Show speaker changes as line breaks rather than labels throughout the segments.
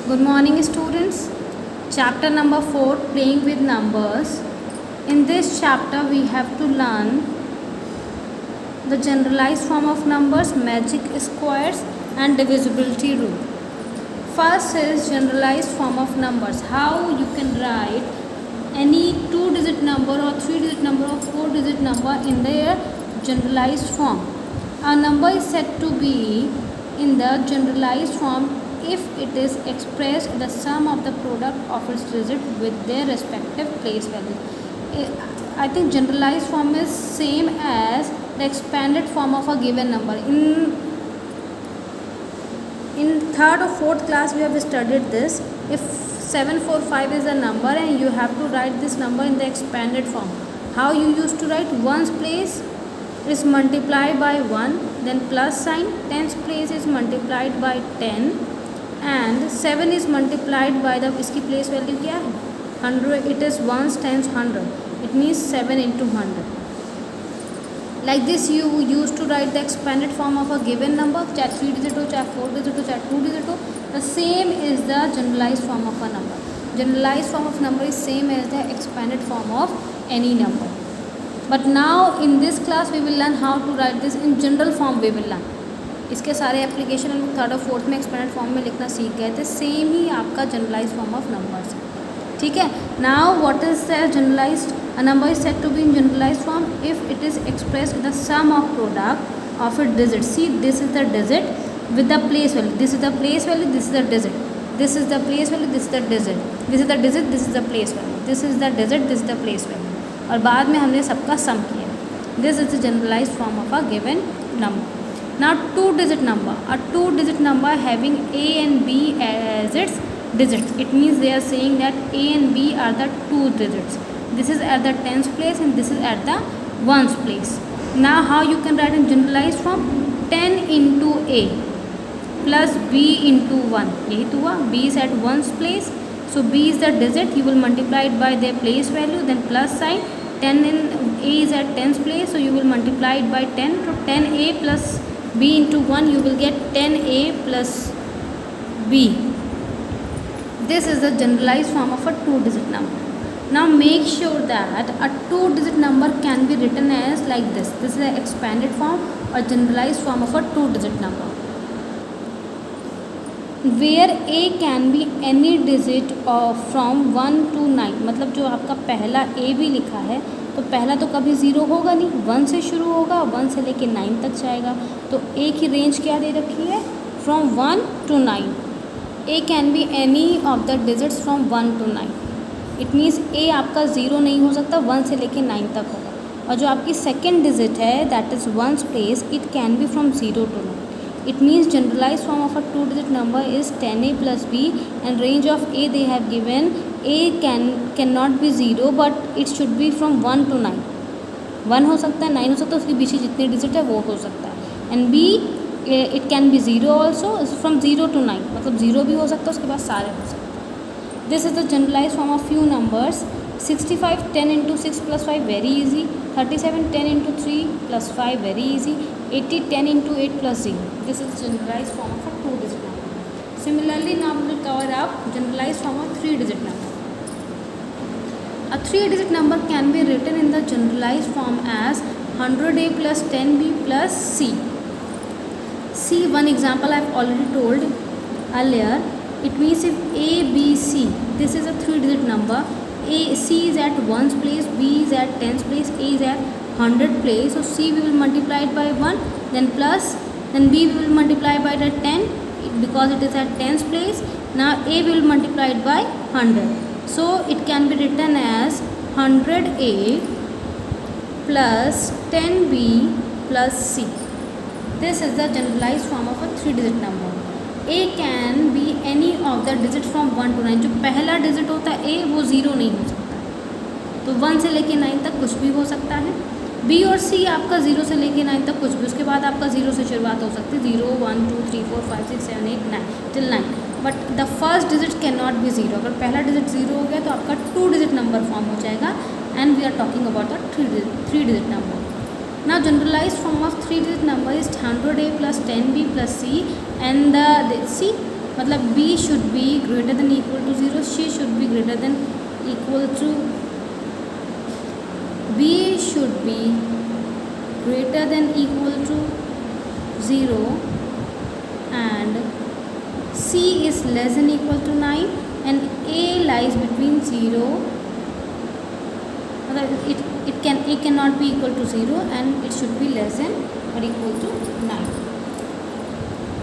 Good morning students. Chapter number 4, playing with numbers. In this chapter we have to learn the generalized form of numbers, magic squares and divisibility rule. First is generalized form of numbers. How you can write any 2-digit number or 3-digit number or 4-digit number in their generalized form. A number is said to be in the generalized form if it is expressed the sum of the product of its digit with their respective place value. I think generalized form is same as the expanded form of a given number. In third or fourth class we have studied this. If 745 is a number and you have to write this number in the expanded form, how you used to write? Ones place is multiplied by 1, then plus sign, tens place is multiplied by 10 and 7 is multiplied by the इसकी place value क्या है 100. It is ones times 100. It means 7 into 100. Like this you used to write the expanded form of a given number, चाहे 3 digit हो, चाहे 4 digit हो, चाहे 2 digit हो. The same is the generalized form of a number. Generalized form of number is same as the expanded form of any number. But now in this class we will learn how to write this in general form. We will learn इसके सारे application हम third और fourth में expanded form में लिखना सीख गए थे. सेम ही आपका जनरलाइज फॉर्म ऑफ नंबर्स है. ठीक है. Now what is the generalized? A number is said to be in generalized form if it is expressed the sum of product of it digit. See this is the digit with the place value. This is the place value, this is the digit. This is the place value, this is the digit. This is the digit, this is the place value. This is the digit, this is the place value. और बाद में हमने सबका sum किया. This is the generalized form of a given number. Now 2-digit number, a 2-digit number having A and B as its digits. It means they are saying that A and B are the 2 digits. This is at the tens place and this is at the ones place. Now how you can write in generalized form? 10 into A plus B into 1. यही तो हुआ. B is at ones place, so B is the digit. You will multiply it by their place value, then plus sign. 10 in A is at tens place, so you will multiply it by 10. So 10A plus B into 1, you will get 10A plus B. This is the generalized form of a 2-digit number. Now make sure that a 2-digit number can be written as like this. This is the expanded form or generalized form of a 2-digit number, where A can be any digit of from 1 to 9. मतलब जो आपका पहला A भी लिखा है तो पहला तो कभी ज़ीरो होगा नहीं, 1 से शुरू होगा, 1 से लेके 9 तक जाएगा. तो A की रेंज क्या दे रखी है? From 1 to 9. A can be any of the digits from 1 to 9. It means A आपका ज़ीरो नहीं हो सकता, 1 से लेके 9 तक होगा. और जो आपकी सेकेंड डिजिट है that is ones place, it can be from 0 to 9. It means generalized form of a 2-digit number is 10A plus B and range of A they have given. A cannot be 0 but it should be from 1 to 9. 1 हो सकता है, 9 हो सकता है, उसके पीछे जितने digit है वो हो सकता है. And B it can be 0 also, from 0 to 9. मतलब 0 भी हो सकता है, उसके बाद सारे हो सकते हैं. This is the generalized form of few numbers. 65 10 into 6 plus 5 very easy. 37 10 into 3 plus 5 very easy. 80 10 into 8 plus 0. This is generalized form of a 2-digit number. Similarly, now we will cover up generalized form of 3-digit number. A 3-digit number can be written in the generalized form as 100A plus 10B plus C. See one example I have already told earlier. It means if A, B, C, this is a 3-digit number. C is at ones place, B is at tens place, A is at 100 place. So C we will multiply it by 1, then plus, then B we will multiply by the 10 because it is at tens place. Now A we will multiply it by 100. So it can be written as 100A plus 10B plus C. This is the generalized form of a 3-digit number. A can be any of the digits from 1 to 9. जो पहला digit होता है A वो 0 नहीं हो सकता, तो 1 से लेके 9 तक कुछ भी हो सकता है. B और C आपका 0 से लेके 9 तक कुछ भी, उसके बाद आपका 0 से शुरुआत हो सकती है. 0 1 2 3 4 5 6 7 8 9 till 9. But the first digit can not be 0. अगर पहला डिजिट 0 हो गया तो आपका 2-digit नंबर फॉर्म हो जाएगा. And we are talking about the 3-digit number. Now generalized form of 3-digit number is 100A plus 10B plus C, and see मतलब b should be greater than equal to 0, c should be greater than equal to b should be greater than equal to 0 and c is less than equal to 9 and a lies between 0, मतलब it cannot be equal to 0 and it should be less than or equal to 9.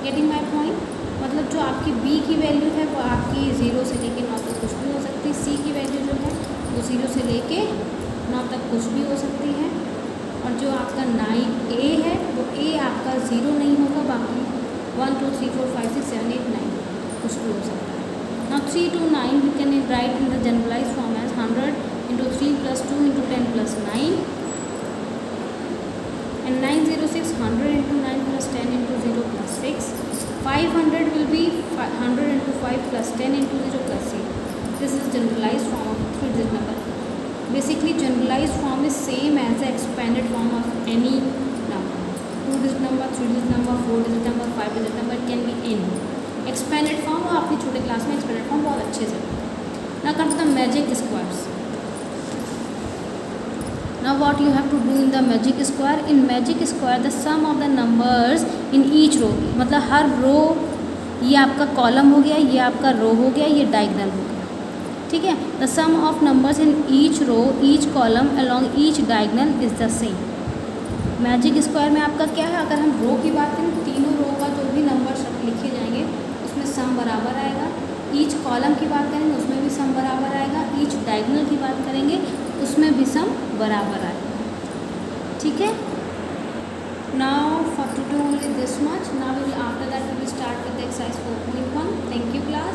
Getting my point? मतलब जो आपकी b की value है वो आपकी 0 से लेके 9 तक कुछ भी हो सकती है, c की वैल्यू जो है वो 0 से लेके 9 तक कुछ भी हो सकती है, और जो आपका 9a है वो a आपका 0 नहीं होगा, बाकी 1 2 3 4 5 6 7 8 9 कुछ भी हो सकता है. Now 3 to 9 you can write in the generalized form as 100 into 3 plus 2 into 10 plus 9, and 906 100 into 9 plus 10 into 0 plus 6. 500 will be 100 into 5 plus 10 into 0 plus 6. This is generalized form of 3-digit number. Basically generalized form is same as the expanded form of any number. 2-digit number, 3-digit number, 4-digit number, 5-digit number, can be any. Expanded form और आपकी छोटे class में expanded form बहुत अच्छे से. Now come to the magic squares. Now what you have to do in the magic square? In magic square the sum of the numbers in each row, मतलब हर रो, ये आपका कॉलम हो गया, ये आपका रो हो गया, ये डायगोनल हो गया, ठीक है. The sum of numbers in each row each column along each diagonal is the same. Magic square में आपका क्या है, अगर हम रो की बात करें तीनों रो का जो भी नंबर लिखे जाएंगे उसमें सम बराबर आएगा. ईच कॉलम की बात करेंगे उसमें भी सम बराबर आएगा. ईच डायगोनल की बात करेंगे उसमें भी सम बराबर आएगा, ठीक है. Now for today only this much. Now after that we will start with exercise 4.1. Thank you class.